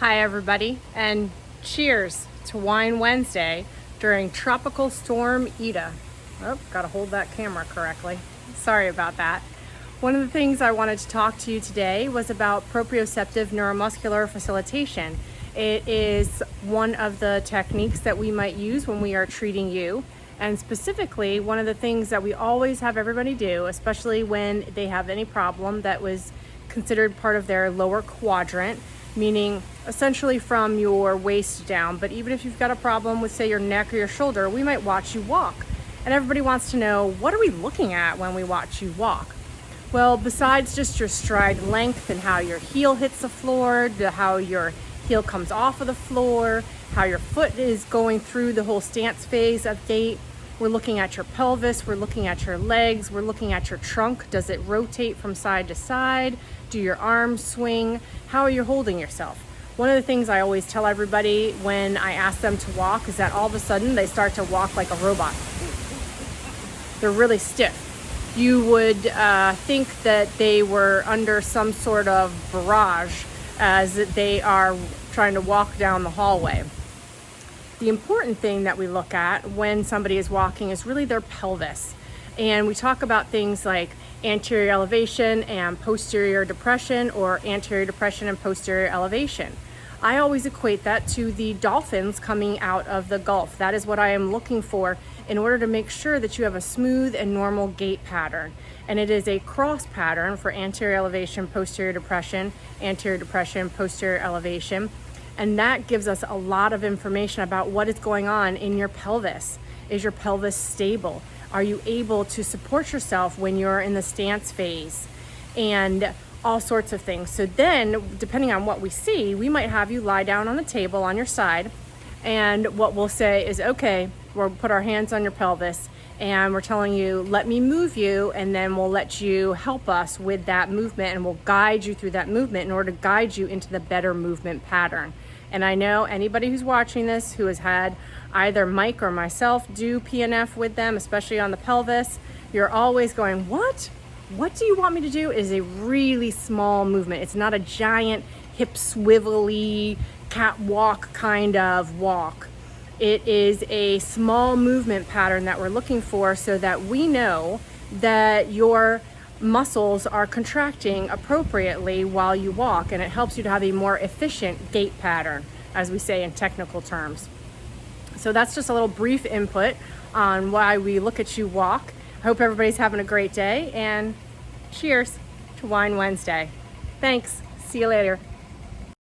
Hi everybody, and cheers to Wine Wednesday during Tropical Storm Ida. Oh, gotta hold that camera correctly. Sorry about that. One of the things I wanted to talk to you today was about proprioceptive neuromuscular facilitation. It is one of the techniques that we might use when we are treating you. And specifically, one of the things that we always have everybody do, especially when they have any problem that was considered part of their lower quadrant, meaning essentially from your waist down. But even if you've got a problem with, say, your neck or your shoulder, we might watch you walk. And everybody wants to know, what are we looking at when we watch you walk? Well, besides just your stride length and how your heel hits the floor, how your heel comes off of the floor, how your foot is going through the whole stance phase of gait, we're looking at your pelvis, we're looking at your legs, we're looking at your trunk. Does it rotate from side to side? Do your arms swing? How are you holding yourself? One of the things I always tell everybody when I ask them to walk is that all of a sudden they start to walk like a robot. They're really stiff. You would think that they were under some sort of barrage as they are trying to walk down the hallway. The important thing that we look at when somebody is walking is really their pelvis. And we talk about things like anterior elevation and posterior depression, or anterior depression and posterior elevation. I always equate that to the dolphins coming out of the Gulf. That is what I am looking for in order to make sure that you have a smooth and normal gait pattern. And it is a cross pattern for anterior elevation, posterior depression, posterior elevation. And that gives us a lot of information about what is going on in your pelvis. Is your pelvis stable? Are you able to support yourself when you're in the stance phase? And all sorts of things. So then, depending on what we see, we might have you lie down on the table on your side. And what we'll say is, okay, we'll put our hands on your pelvis and we're telling you, let me move you, and then we'll let you help us with that movement, and we'll guide you through that movement in order to guide you into the better movement pattern. And I know anybody who's watching this who has had either Mike or myself do PNF with them, especially on the pelvis, you're always going, what? What do you want me to do? It is a really small movement. It's not a giant hip swivelly catwalk kind of walk. It is a small movement pattern that we're looking for so that we know that your muscles are contracting appropriately while you walk, and it helps you to have a more efficient gait pattern, as we say in technical terms. So that's just a little brief input on why we look at you walk. I hope everybody's having a great day, and cheers to Wine Wednesday. Thanks. See you later.